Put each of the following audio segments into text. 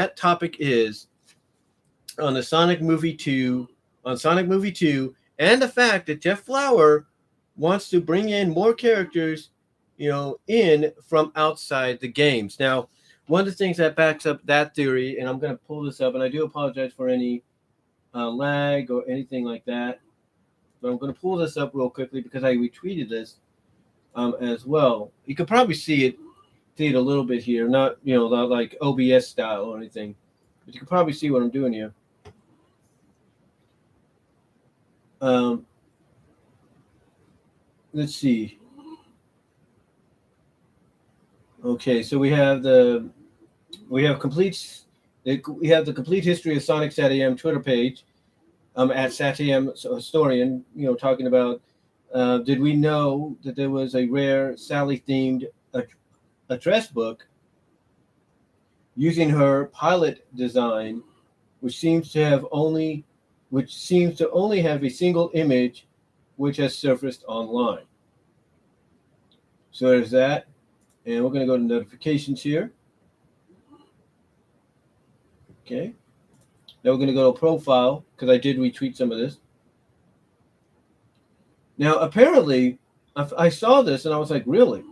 that topic is on the Sonic Movie 2, and the fact that Jeff Fowler wants to bring in more characters, in from outside the games. Now, one of the things that backs up that theory, and I'm going to pull this up, and I do apologize for any lag or anything like that, but I'm going to pull this up real quickly because I retweeted this as well. You could probably see it a little bit here, not not like OBS style or anything, but you can probably see what I'm doing here. Let's see. Okay, so we have the complete history of Sonic SatAM Twitter page at SatAM historian. Talking about did we know that there was a rare Sally themed address book using her pilot design, which seems to only have a single image, which has surfaced online. So there's that, and we're going to go to notifications here. Okay. Now we're going to go to profile because I did retweet some of this. Now, apparently, I saw this and I was like, really?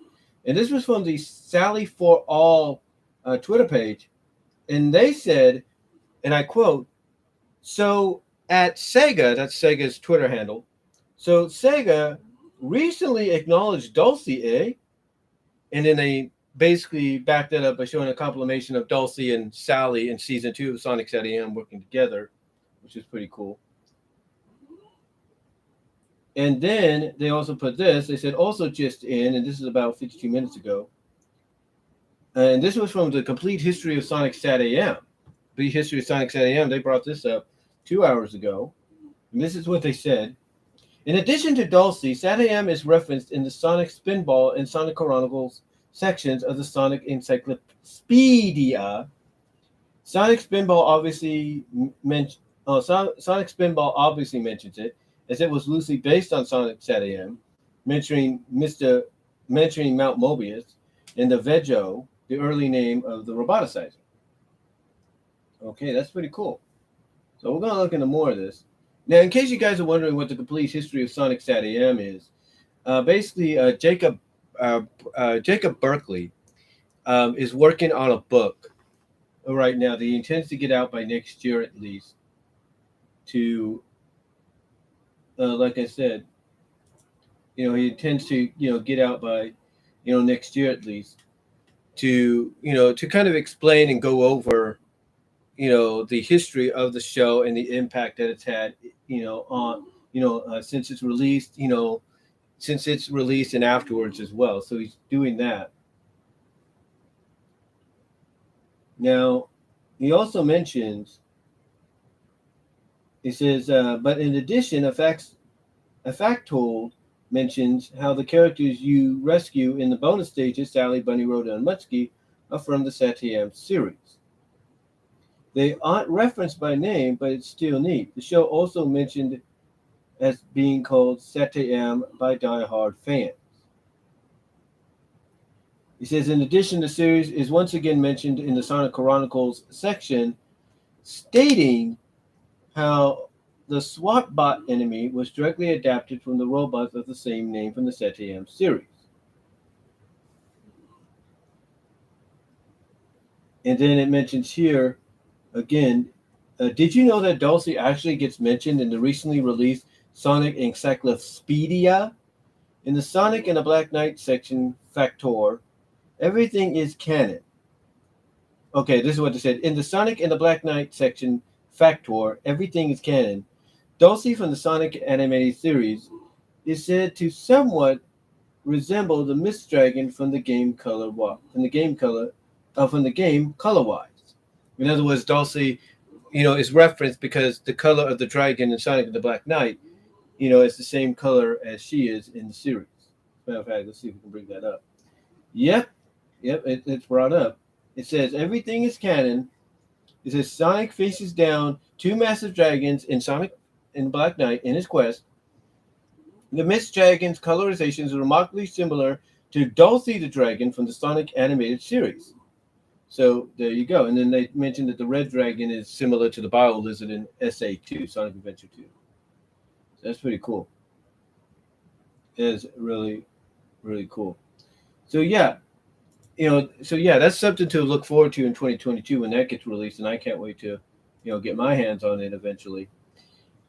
And this was from the Sally for All Twitter page. And they said, and I quote, so at Sega, that's Sega's Twitter handle, so Sega recently acknowledged Dulcie, eh? And then they basically backed that up by showing a compilation of Dulcie and Sally in season 2 of Sonic SatAM working together, which is pretty cool. And then they also put this. They said also just in, and this is about 52 minutes ago. And this was from the Complete History of Sonic SatAM. Complete History of Sonic SatAM. They brought this up 2 hours ago. And this is what they said. In addition to Dulcie, SatAM is referenced in the Sonic Spinball and Sonic Chronicles sections of the Sonic Encyclopedia. Sonic Spinball obviously mentions it, as it was loosely based on Sonic SatAM, mentioning Mount Mobius, and the Vego, the early name of the roboticizer. Okay, that's pretty cool. So we're going to look into more of this. Now, in case you guys are wondering what the complete history of Sonic SatAM is, basically Jacob Berkeley is working on a book right now that he intends to get out by next year at least. To, like I said, he intends to get out by next year at least. To to kind of explain and go over the history of the show and the impact that it's had on since it's released and afterwards as well. So he's doing that. Now he also mentions, he says, but in addition, a factoid mentions how the characters you rescue in the bonus stages, Sally, Bunny, Rhoda, and Mutsky, are from the SatAM series. They aren't referenced by name, but it's still neat. The show also mentioned as being called SatAM by diehard fans. He says, in addition, the series is once again mentioned in the Sonic Chronicles section, stating how the SWAT bot enemy was directly adapted from the robots of the same name from the SatAM series. And then it mentions here, again, did you know that Dulcie actually gets mentioned in the recently released Sonic Encyclopedia? In the Sonic and the Black Knight section, Factor, everything is canon. Okay, this is what they said. In the Sonic and the Black Knight section, Factor, everything is canon. Dulcie from the Sonic animated series is said to somewhat resemble the Mist Dragon from the game color-wise. In other words, Dulcie, is referenced because the color of the dragon in Sonic and the Black Knight, is the same color as she is in the series. As a matter of fact, let's see if we can bring that up. Yep, it's brought up. It says everything is canon. It says Sonic faces down two massive dragons in Sonic and Black Knight in his quest. The Mist Dragon's colorization is remarkably similar to Dulcie the Dragon from the Sonic animated series. So there you go. And then they mentioned that the red dragon is similar to the bio lizard in SA2, Sonic Adventure 2. So that's pretty cool. It is really, really cool. So yeah, that's something to look forward to in 2022 when that gets released, and I can't wait to, get my hands on it eventually.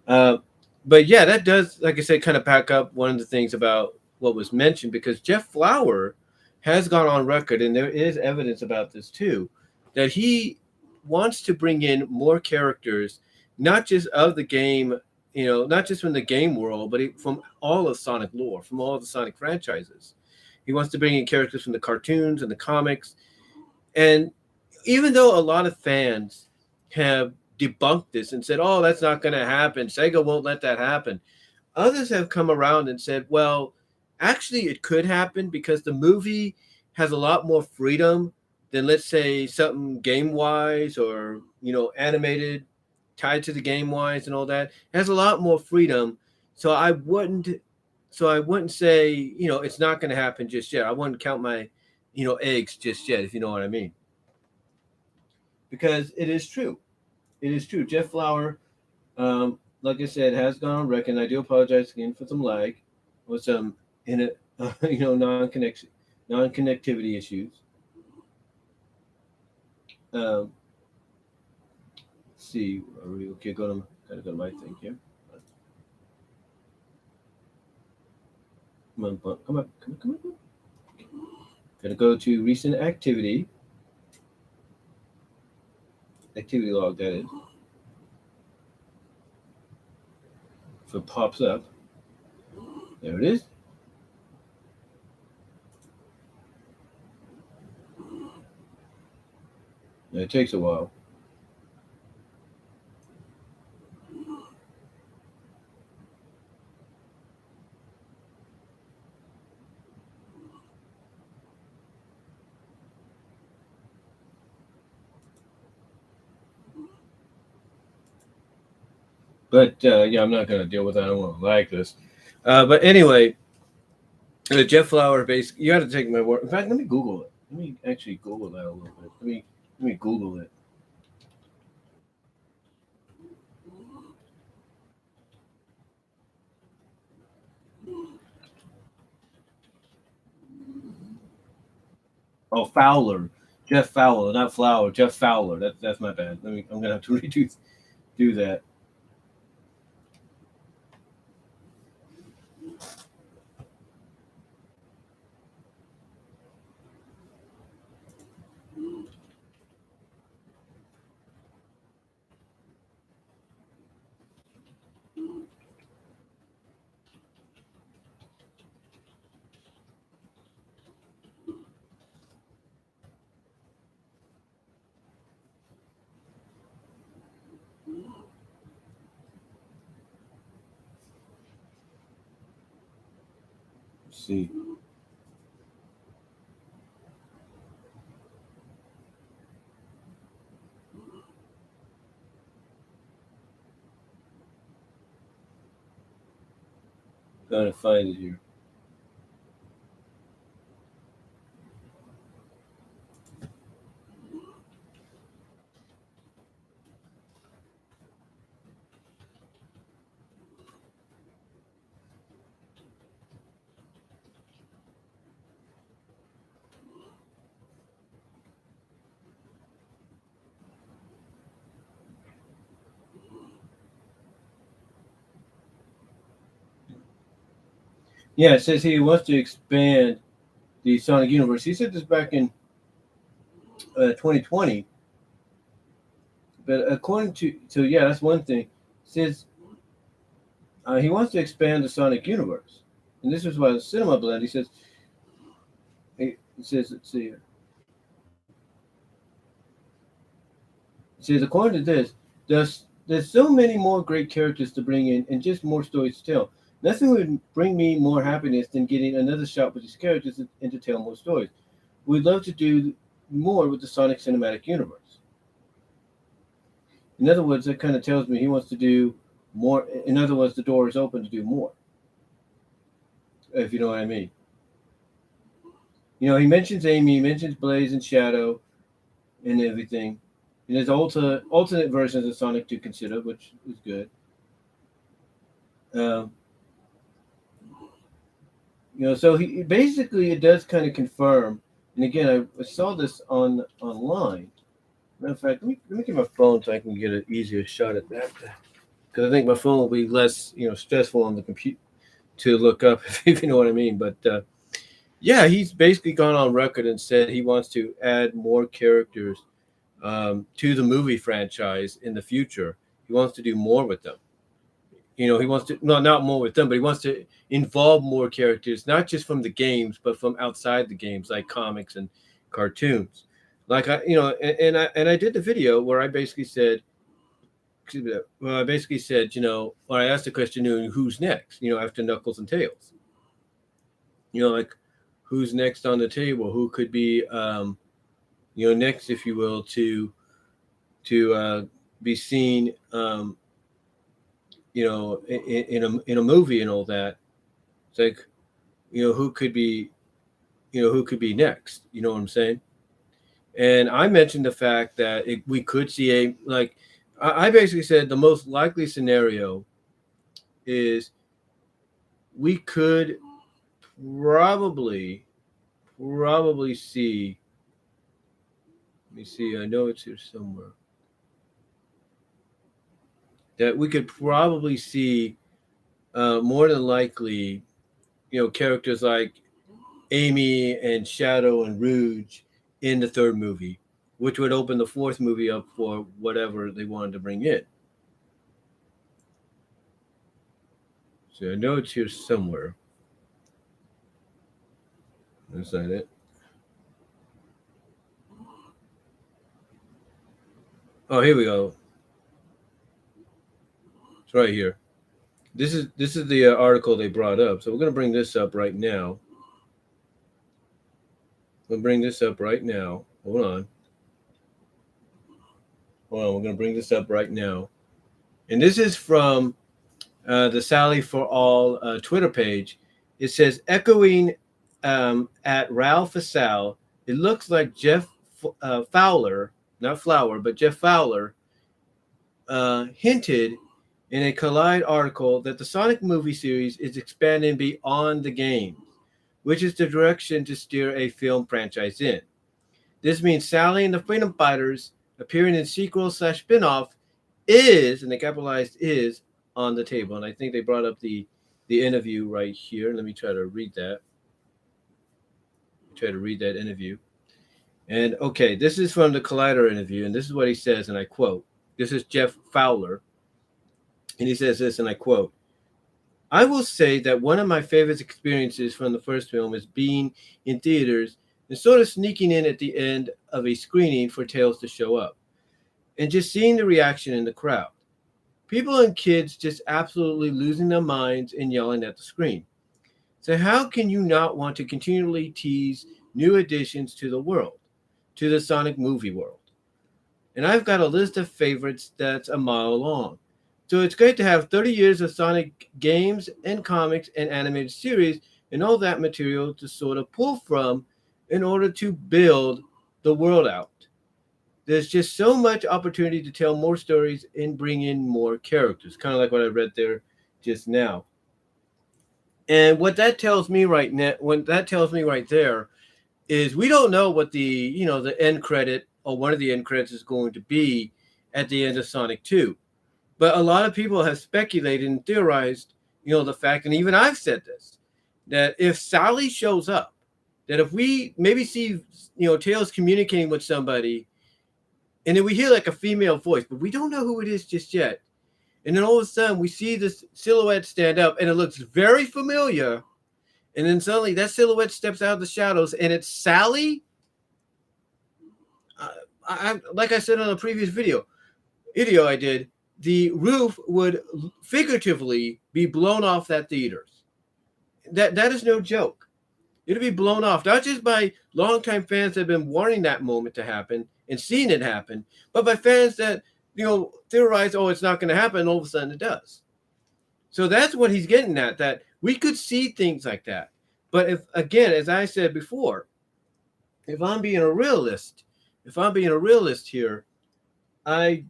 Uh, but yeah, that does, like I said, kind of back up one of the things about what was mentioned, because Jeff Flower has gone on record, and there is evidence about this too, that he wants to bring in more characters, not just of the game, not just from the game world, but from all of Sonic lore, from all the Sonic franchises. He wants to bring in characters from the cartoons and the comics. And even though a lot of fans have debunked this and said, oh, that's not going to happen, Sega won't let that happen, others have come around and said, well, actually, it could happen because the movie has a lot more freedom than, let's say, something game wise or, animated, tied to the game wise and all that. It has a lot more freedom. So I wouldn't. So I wouldn't say, it's not going to happen just yet. I wouldn't count my, eggs just yet, if you know what I mean. Because it is true. It is true. Jeff Flower, like I said, has gone on record. And I do apologize again for some lag with some non-connectivity issues. Um, let's see, are we okay? Gotta go to my thing here. Come on, come on, come on, come on. Gonna go to recent activity. Activity log, that is. If it pops up, there it is. It takes a while. But yeah, I'm not going to deal with that. I don't want to like this. But anyway, Jeff Flower, basically, you got to take my word. In fact, let me Google it. Let me actually Google that a little bit. Let me Google it. Oh, Fowler, Jeff Fowler, not Flower. Jeff Fowler. That's my bad. I'm gonna have to redo do that. Let's see. Gotta find it here. Yeah, it says he wants to expand the Sonic universe. He said this back in 2020. But according to, so yeah, that's one thing. It says he wants to expand the Sonic universe, and this is why the Cinema Blend. He says, let's see here. It says according to this, there's so many more great characters to bring in and just more stories to tell. Nothing would bring me more happiness than getting another shot with these characters and to tell more stories. We'd love to do more with the Sonic Cinematic Universe. In other words, that kind of tells me he wants to do more. In other words, the door is open to do more, if you know what I mean. He mentions Amy, he mentions Blaze and Shadow. and everything. And there's alternate versions of Sonic to consider, which is good. Um, so he basically it does kind of confirm. And again, I saw this online. Matter of fact, let me get my phone so I can get an easier shot at that. Because I think my phone will be less stressful on the computer to look up, if you know what I mean. But yeah, he's basically gone on record and said he wants to add more characters to the movie franchise in the future. He wants to do more with them. He wants to not more with them, but he wants to involve more characters, not just from the games, but from outside the games, like comics and cartoons. Like I did the video where I basically said, when I asked the question, who's next? After Knuckles and Tails, like who's next on the table? Who could be, next, if you will, to be seen, in a movie and all that. It's like, who could be next? You know what I'm saying? And I mentioned the fact that we could see I basically said the most likely scenario is we could probably see. Let me see. I know it's here somewhere. That we could probably see, more than likely, characters like Amy and Shadow and Rouge in the third movie, which would open the fourth movie up for whatever they wanted to bring in. So I know it's here somewhere. Is that it? Oh, here we go. It's right here. This is the article they brought up. So we're gonna bring this up right now. We'll bring this up right now. Hold on. Hold on. We're gonna bring this up right now. And this is from the Sally for All Twitter page. It says, echoing at Ralph Fasal, it looks like Jeff Fowler, not Flower, but Jeff Fowler, hinted in a Collide article that the Sonic movie series is expanding beyond the games, which is the direction to steer a film franchise in. This means Sally and the Freedom Fighters appearing in sequel/spinoff is, and they capitalized is, on the table. And I think they brought up the interview right here. Let me try to read that. Try to read that interview. And okay, this is from the Collider interview, and this is what he says, and I quote. This is Jeff Fowler, and he says this, and I quote, I will say that one of my favorite experiences from the first film is being in theaters and sort of sneaking in at the end of a screening for Tails to show up, and just seeing the reaction in the crowd. People and kids just absolutely losing their minds and yelling at the screen. So how can you not want to continually tease new additions to the world, to the Sonic movie world? And I've got a list of favorites that's a mile long. So it's great to have 30 years of Sonic games and comics and animated series and all that material to sort of pull from in order to build the world out. There's just so much opportunity to tell more stories and bring in more characters, kind of like what I read there just now. And what that tells me right now, what that tells me right there, is we don't know what the end credit or one of the end credits is going to be at the end of Sonic 2. But a lot of people have speculated and theorized, the fact, and even I've said this, that if Sally shows up, that if we maybe see, Tails communicating with somebody, and then we hear like a female voice, but we don't know who it is just yet. And then all of a sudden we see this silhouette stand up and it looks very familiar. And then suddenly that steps out of the shadows and it's Sally. Like I said on a previous video I did, the roof would figuratively be blown off that theaters. That is no joke. It'll be blown off, not just by longtime fans that have been wanting that moment to happen and seeing it happen, but by fans that, theorize, oh, it's not going to happen, and all of a sudden it does. So that's what he's getting at, that we could see things like that. But if, again, as I said before, if I'm being a realist, if I'm being a realist here, I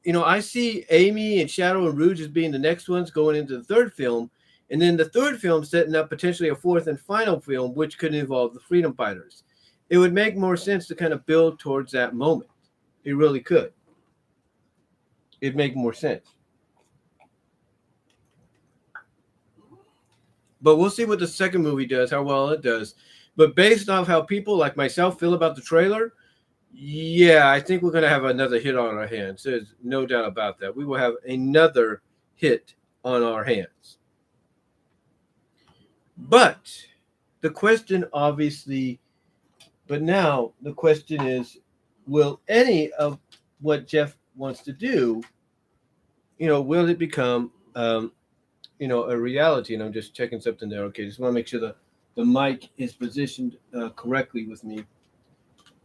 I see Amy and Shadow and Rouge as being the next ones going into the third film, and then the third film setting up potentially a fourth and final film, which could involve the Freedom Fighters. It would make more sense to kind of build towards that moment. It really could. It'd make more sense. But we'll see what the second movie does, how well it does. But based off how people like myself feel about the trailer, yeah, I think we're going to have another hit on our hands. There's no doubt about that. We will have another hit on our hands. But the question obviously, but now the question is, will any of what Jeff wants to do, will it become, a reality? And I'm just checking something there. Okay, just want to make sure the mic is positioned correctly with me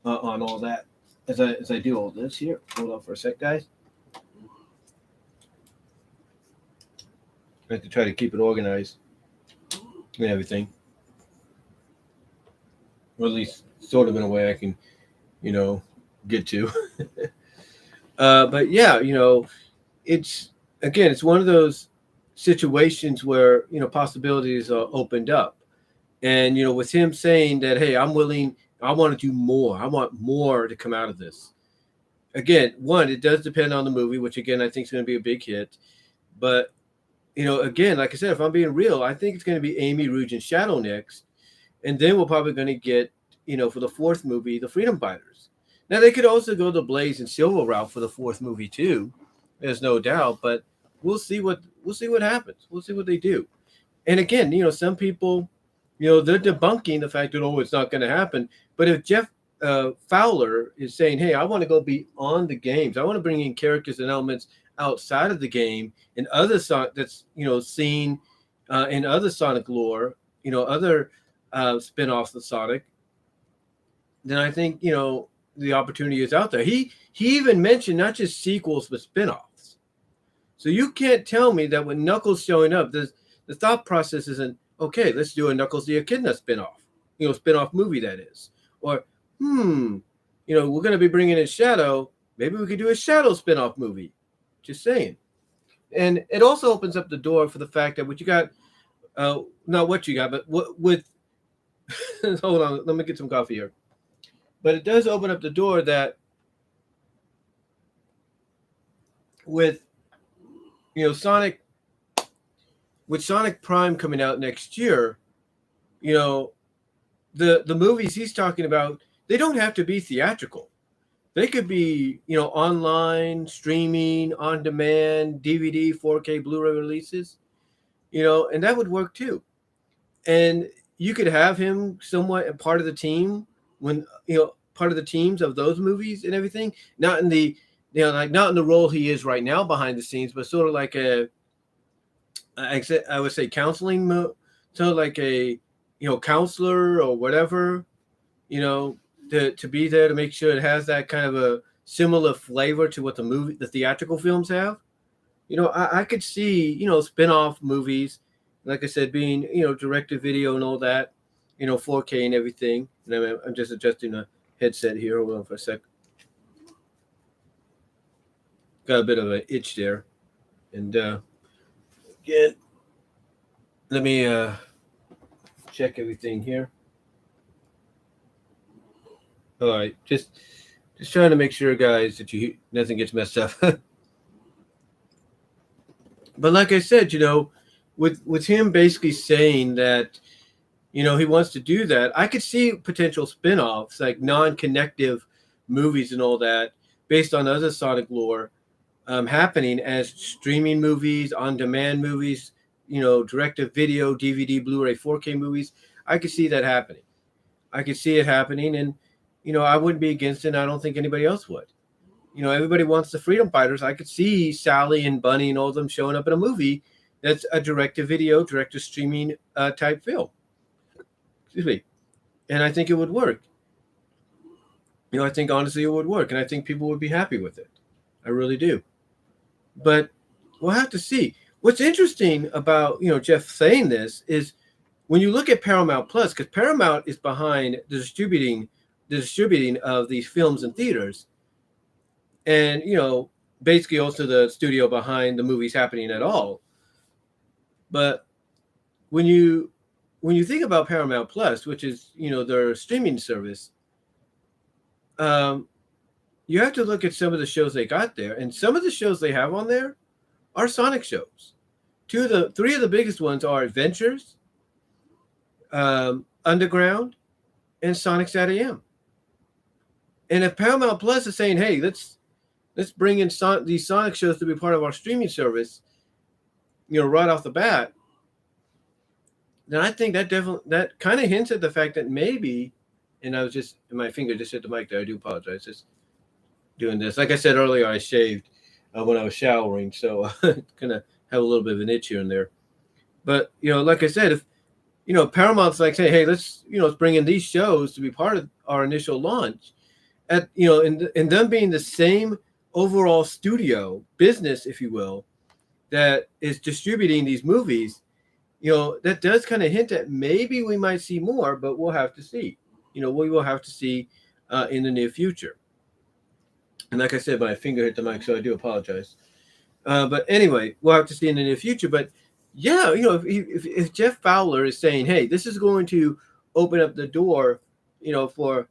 on all that as I do all this here. Hold on for a sec, guys. I have to try to keep it organized and everything, or at least sort of in a way I can, get to. But yeah, it's again, it's one of those situations where possibilities are opened up, and with him saying that, hey, I'm willing, I want to do more, I want more to come out of this. Again, one, it does depend on the movie, which again I think is going to be a big hit, but again, like I said, if I'm being real, I think it's going to be Amy, Rouge, and Shadow next, and then we're probably going to get for the fourth movie, the Freedom Fighters. Now they could also go the Blaze and Silver route for the fourth movie too. There's no doubt, but we'll see what happens. We'll see what they do. And again, some people, they're debunking the fact that it's not going to happen. But if Jeff Fowler is saying, hey, I want to go beyond the games, I want to bring in characters and elements outside of the game and other that's seen in other Sonic lore, other spin-offs of Sonic, then I think the opportunity is out there. He even mentioned not just sequels but spin-offs. So you can't tell me that when Knuckles showing up, the thought process isn't, okay, let's do a Knuckles the Echidna spin-off, spin-off movie that is. Or, we're going to be bringing in Shadow. Maybe we could do a Shadow spin-off movie. Just saying. And it also opens up the door for the fact that what you got, not what you got, but with, hold on, let me get some coffee here. But it does open up the door that with Sonic, with Sonic Prime coming out next year, the movies he's talking about, they don't have to be theatrical. They could be online, streaming, on demand, DVD, 4K, Blu-ray releases, and that would work too. And you could have him somewhat a part of the team when part of the teams of those movies and everything, not in the not in the role he is right now behind the scenes, but sort of like I would say counseling, so like a counselor or whatever, to be there to make sure it has that kind of a similar flavor to what the theatrical films have. I could see spin-off movies, like I said, being direct to video and all that, 4K and everything. And I'm just adjusting the headset here. Hold on for a sec. Got a bit of an itch there, and again, let me check everything here. All right, just trying to make sure, guys, that nothing gets messed up. But like I said, with him basically saying that, he wants to do that, I could see potential spin-offs, like non-connective movies and all that, based on other Sonic lore, happening as streaming movies, on-demand movies, direct-to-video, DVD, Blu-ray, 4K movies. I could see that happening. I could see it happening, and I wouldn't be against it. And I don't think anybody else would. Everybody wants the Freedom Fighters. I could see Sally and Bunny and all of them showing up in a movie that's a direct-to-video, direct-to-streaming type film. Excuse me. And I think it would work. I think honestly it would work, and I think people would be happy with it. I really do. But we'll have to see. What's interesting about Jeff saying this is when you look at Paramount Plus, because Paramount is behind the distributing the distributing of these films in theaters, and basically also the studio behind the movies happening at all. But when you think about Paramount Plus, which is their streaming service, um, you have to look at some of the shows they got there, and some of the shows they have on there are Sonic shows. Three of the biggest ones are Adventures, Underground, and Sonic's at AM. And if Paramount Plus is saying, "Hey, let's bring in these Sonic shows to be part of our streaming service," right off the bat, then I think that kind of hints at the fact that maybe, and I was just my finger just hit the mic there. I do apologize. Just doing this. Like I said earlier, I shaved when I was showering, so gonna have a little bit of an itch here and there. But like I said, if Paramount's like saying, "Hey, let's bring in these shows to be part of our initial launch," at and them being the same overall studio business, if you will, that is distributing these movies, that does kind of hint at maybe we might see more, but we'll have to see. We will have to see in the near future. And like I said, my finger hit the mic, so I do apologize. But anyway, we'll have to see in the near future. But yeah, if Jeff Fowler is saying, "Hey, this is going to open up the door, for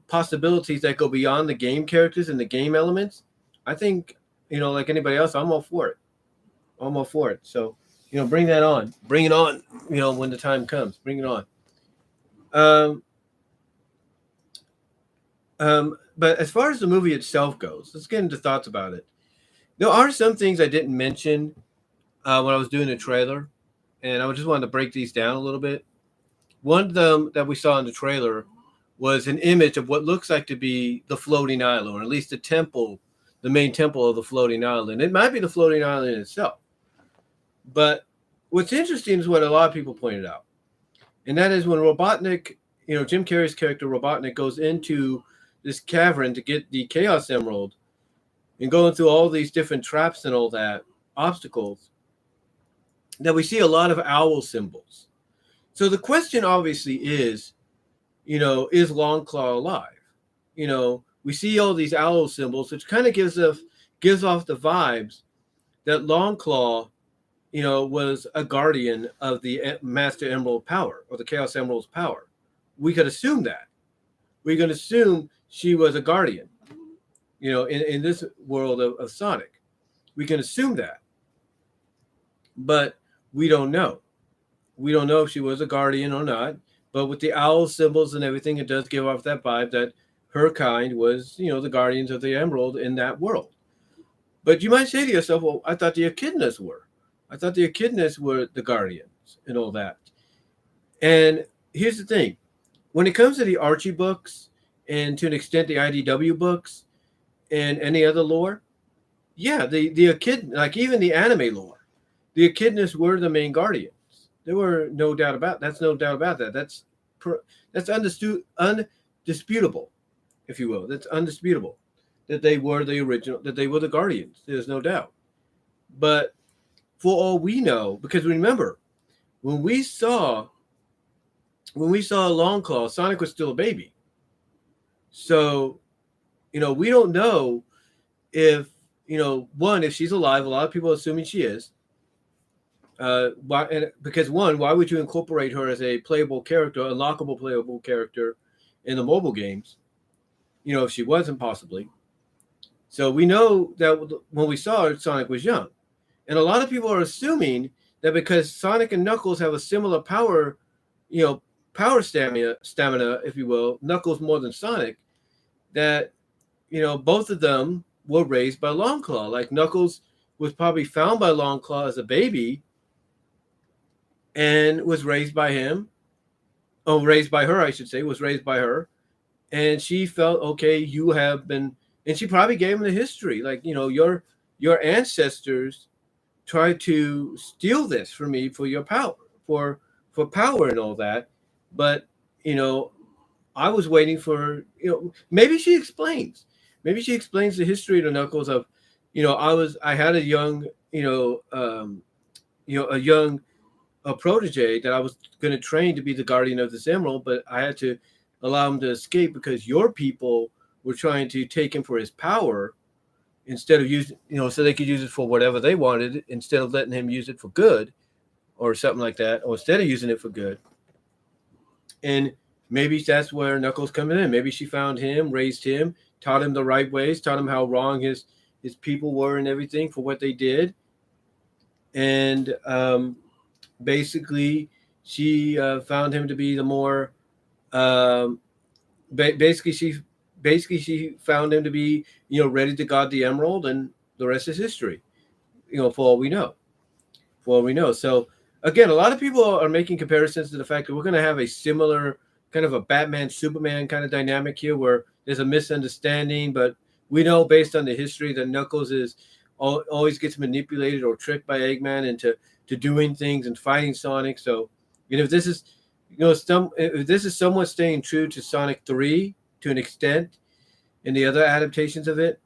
possibilities that go beyond the game characters and the game elements," I think like anybody else, I'm all for it. I'm all for it. So bring that on, bring it on. When the time comes, bring it on. But as far as the movie itself goes, let's get into thoughts about it. There are some things I didn't mention when I was doing the trailer, and I just wanted to break these down a little bit. One of them that we saw in the trailer was an image of what looks like to be the floating island, or at least the temple, the main temple of the floating island. It might be the floating island itself. But what's interesting is what a lot of people pointed out, and that is when Robotnik, Jim Carrey's character Robotnik, goes into this cavern to get the Chaos Emerald and going through all these different traps and all that, obstacles, that we see a lot of owl symbols. So the question obviously is, is Longclaw alive? We see all these owl symbols, which kind of gives off the vibes that Longclaw, was a guardian of the Master Emerald power, or the Chaos Emerald's power. We could assume that. We can assume she was a guardian, in this world of Sonic. We can assume that. But we don't know. We don't know if she was a guardian or not. But with the owl symbols and everything, it does give off that vibe that her kind was, the guardians of the Emerald in that world. But you might say to yourself, "Well, I thought the Echidnas were. I thought the Echidnas were the guardians and all that." And here's the thing. When it comes to the Archie books, and to an extent the IDW books, and any other lore, yeah, the Echidna, like even the anime lore, the Echidnas were the main guardians. There were no doubt about that's no doubt about that. That's undisputable, if you will. That's undisputable that they were the original, that they were the guardians. There's no doubt. But for all we know, because remember, when we saw Longclaw, Sonic was still a baby. So, we don't know if, one, if she's alive. A lot of people are assuming she is. Because one, why would you incorporate her as a playable character, unlockable playable character in the mobile games? If she wasn't, possibly. So we know that when we saw her, Sonic was young. And a lot of people are assuming that because Sonic and Knuckles have a similar power stamina, if you will, Knuckles more than Sonic, that, both of them were raised by Longclaw. Like Knuckles was probably found by Longclaw as a baby and was raised by him. Oh, raised by her, I should say, was raised by her. And she felt, okay, you have been, and she probably gave him the history. Like, your ancestors tried to steal this from me for your power, for power and all that. But, I was waiting for, maybe she explains the history to Knuckles of, I had a young, a protege that I was going to train to be the guardian of this emerald, but I had to allow him to escape because your people were trying to take him for his power instead of using, so they could use it for whatever they wanted instead of letting him use it for good or something like that, or instead of using it for good. And maybe that's where Knuckles coming in. Maybe she found him, raised him, taught him the right ways, taught him how wrong his people were and everything for what they did. And basically, she found him to be the more um, basically she found him to be ready to guard the emerald, and the rest is history. For all we know. So again, a lot of people are making comparisons to the fact that we're going to have a similar kind of a Batman Superman kind of dynamic here, where there's a misunderstanding, but we know based on the history that Knuckles is always gets manipulated or tricked by Eggman into doing things and fighting Sonic. So if this is if this is somewhat staying true to Sonic 3 to an extent in the other adaptations of it,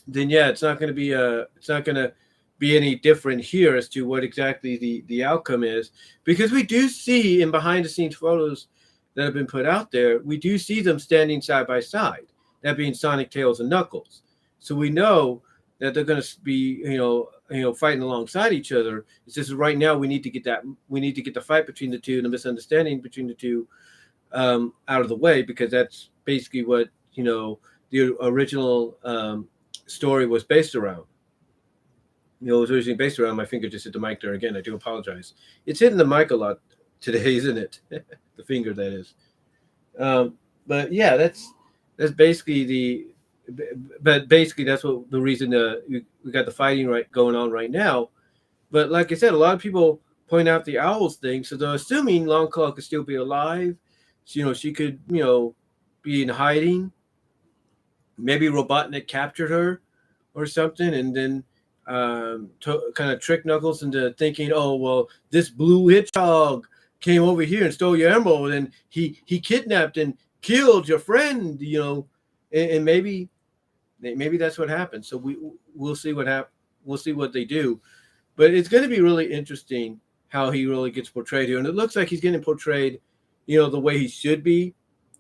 then yeah, it's not going to be any different here as to what exactly the outcome is, because we do see in behind the scenes photos that have been put out there, we do see them standing side by side, that being Sonic, Tails, and Knuckles. So we know that they're going to be fighting alongside each other. It's just right now we need to get the fight between the two and the misunderstanding between the two out of the way, because that's basically what the original story was based around. It was originally based around. My finger just hit the mic there again. I do apologize. It's hitting the mic a lot today, isn't it? The finger, that is. But yeah, that's basically that's what the reason we got the fighting going on right now. But like I said, a lot of people point out the owls thing, so they're assuming Longclaw could still be alive. So, she could be in hiding. Maybe Robotnik captured her or something, and then kind of trick Knuckles into thinking, oh well, this blue hedgehog came over here and stole your emerald, and he kidnapped and killed your friend, and maybe that's what happened. So we'll see what happens. We'll see what they do, but it's going to be really interesting how he really gets portrayed here, and it looks like he's getting portrayed, the way he should be,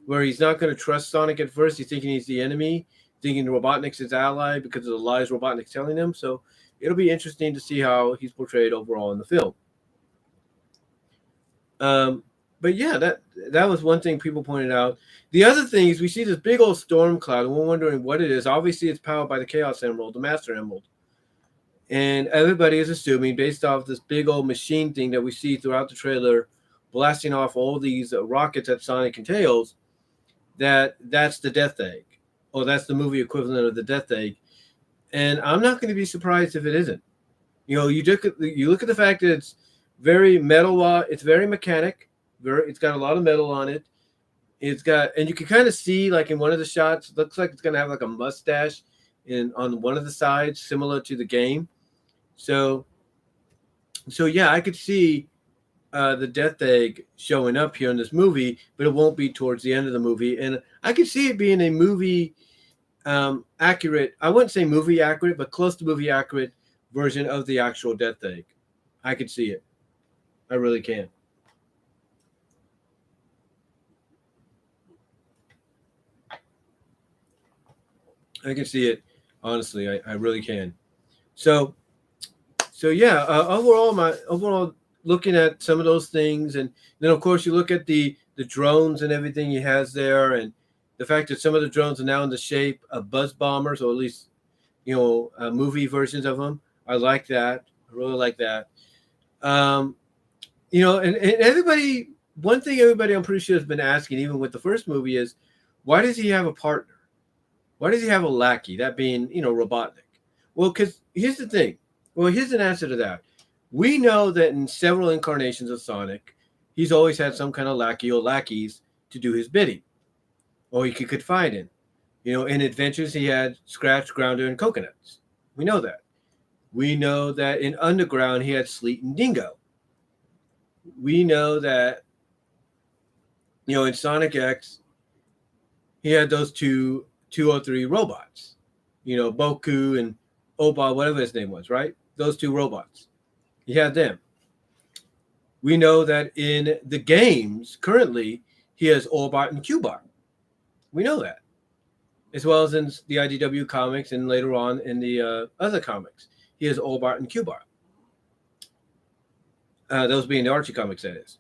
where he's not going to trust Sonic at first. He's thinking he's the enemy, thinking Robotnik's his ally because of the lies Robotnik's telling him. So it'll be interesting to see how he's portrayed overall in the film. But yeah, that was one thing people pointed out. The other thing is we see this big old storm cloud, and we're wondering what it is. Obviously, it's powered by the Chaos Emerald, the Master Emerald. And everybody is assuming, based off this big old machine thing that we see throughout the trailer, blasting off all these rockets at Sonic and Tails, that's the Death Egg, or that's the movie equivalent of the Death Egg. And I'm not going to be surprised if it isn't. You look at the fact that it's very metal. It's very mechanic. It's got a lot of metal on it. And you can kind of see, like in one of the shots, it looks like it's going to have like a mustache on one of the sides, similar to the game. So yeah, I could see the Death Egg showing up here in this movie, but it won't be towards the end of the movie. And I could see it being a movie accurate. I wouldn't say movie accurate, but close to movie accurate version of the actual Death Egg. I could see it. I really can. I can see it. Honestly, I really can. So yeah. Overall, looking at some of those things, and then of course you look at the drones and everything he has there, and the fact that some of the drones are now in the shape of buzz bombers, or at least movie versions of them. I like that. I really like that. And everybody. One thing everybody, I'm pretty sure, has been asking, even with the first movie, is why does he have a partner? Why does he have a lackey? That being, Robotnik. Well, because here's the thing. Well, here's an answer to that. We know that in several incarnations of Sonic, he's always had some kind of lackey or lackeys to do his bidding, or he could confide in. In Adventures, he had Scratch, Grounder, and Coconuts. We know that. We know that in Underground, he had Sleet and Dingo. We know that, in Sonic X, he had those two or three robots. Boku and Oba, whatever his name was, right? Those two robots. He had them. We know that in the games, currently, he has Orbot and Qbot. We know that, as well as in the IDW comics and later on in the other comics, he has Orbot and Qbot. Those being the Archie comics, that is.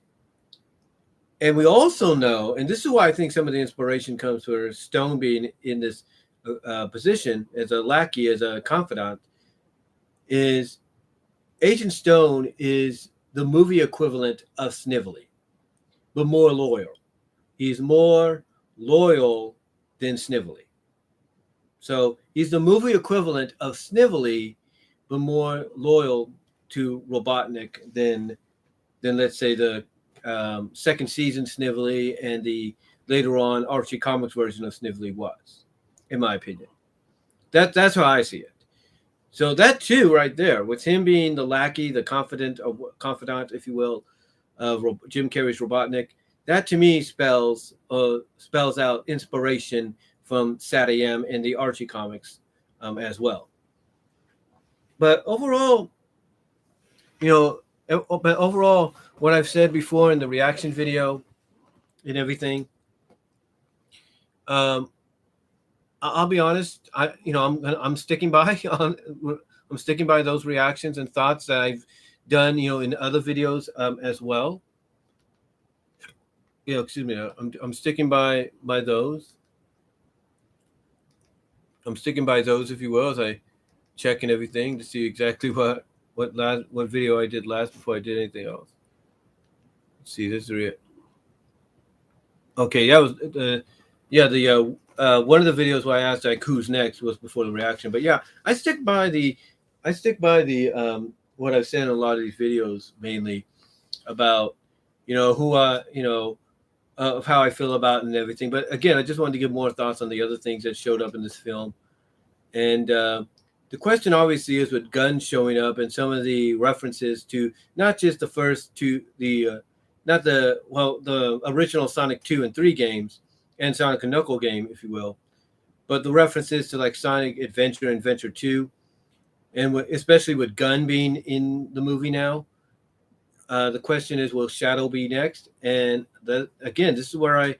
And we also know, and this is why I think some of the inspiration comes for Stone being in this position as a lackey, as a confidant, is Agent Stone is the movie equivalent of Snively, but more loyal. He's more loyal than Snively. So he's the movie equivalent of Snively, but more loyal to Robotnik than let's say the second season Snively and the later on Archie Comics version of Snively was, in my opinion. That's how I see it. So that too, right there, with him being the lackey, the confidant, if you will, of Jim Carrey's Robotnik, that to me spells out inspiration from Sat AM and the Archie comics as well. But overall, what I've said before in the reaction video and everything, I'll be honest. I'm sticking by I'm sticking by those reactions and thoughts that I've done, in other videos as well. Excuse me. I'm sticking by those. I'm sticking by those, if you will, as I check and everything to see exactly what video I did last before I did anything else. Let's see, this is okay. That was one of the videos where I asked like who's next was before the reaction. But yeah, I stick by the what I've said in a lot of these videos, mainly about who of how I feel about it and everything. But again, I just wanted to give more thoughts on the other things that showed up in this film. And the question obviously is with guns showing up and some of the references to not just the first two, the original Sonic 2 and 3 games and Sonic and Knuckle game, if you will, but the references to like Sonic Adventure and Adventure 2, and especially with Gun being in the movie now. The question is, will Shadow be next? And again, this is where I,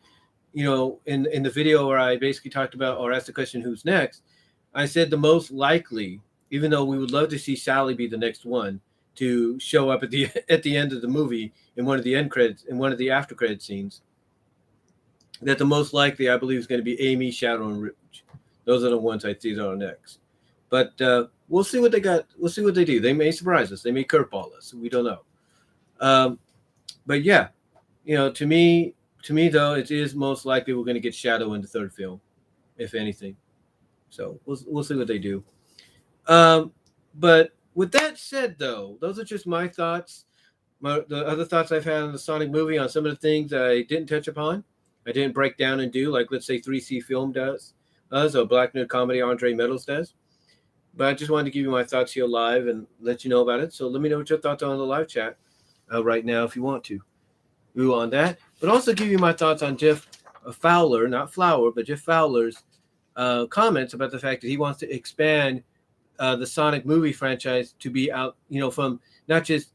in the video where I basically talked about or asked the question, who's next? I said the most likely, even though we would love to see Sally be the next one to show up at the end of the movie in one of the end credits, in one of the after credit scenes, that the most likely I believe is going to be Amy, Shadow, and Rouge. Those are the ones I see that are next. But we'll see what they got. We'll see what they do. They may surprise us. They may curveball us. We don't know. But yeah, to me though, it is most likely we're going to get Shadow in the third film, if anything. So we'll see what they do. But with that said, though, those are just my thoughts. The other thoughts I've had on the Sonic movie, on some of the things I didn't touch upon, I didn't break down and do, like let's say 3C Film does, or Black Nerd Comedy Andre Meadows does. But I just wanted to give you my thoughts here live and let you know about it. So let me know what your thoughts are on the live chat right now if you want to. Ooh, on that. But also give you my thoughts on Jeff Fowler, not Flower, but Jeff Fowler's comments about the fact that he wants to expand the Sonic movie franchise to be out, from not just,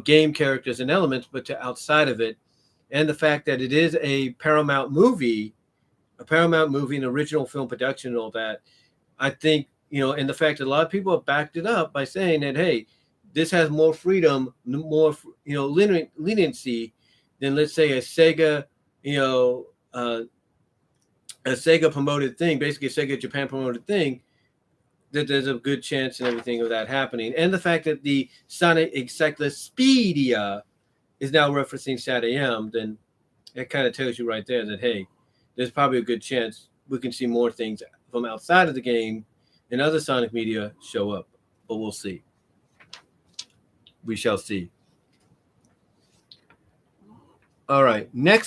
game characters and elements, but to outside of it. And the fact that it is a Paramount movie, an original film production and all that. I think, and the fact that a lot of people have backed it up by saying that, hey, this has more freedom, more, leniency than, let's say, a Sega, a Sega promoted thing, basically a Sega Japan promoted thing, that there's a good chance and everything of that happening. And the fact that the Sonic Encyclopedia is now referencing Sat AM, then that kind of tells you right there that, hey, there's probably a good chance we can see more things from outside of the game and other Sonic media show up. But we'll see. We shall see. All right. Next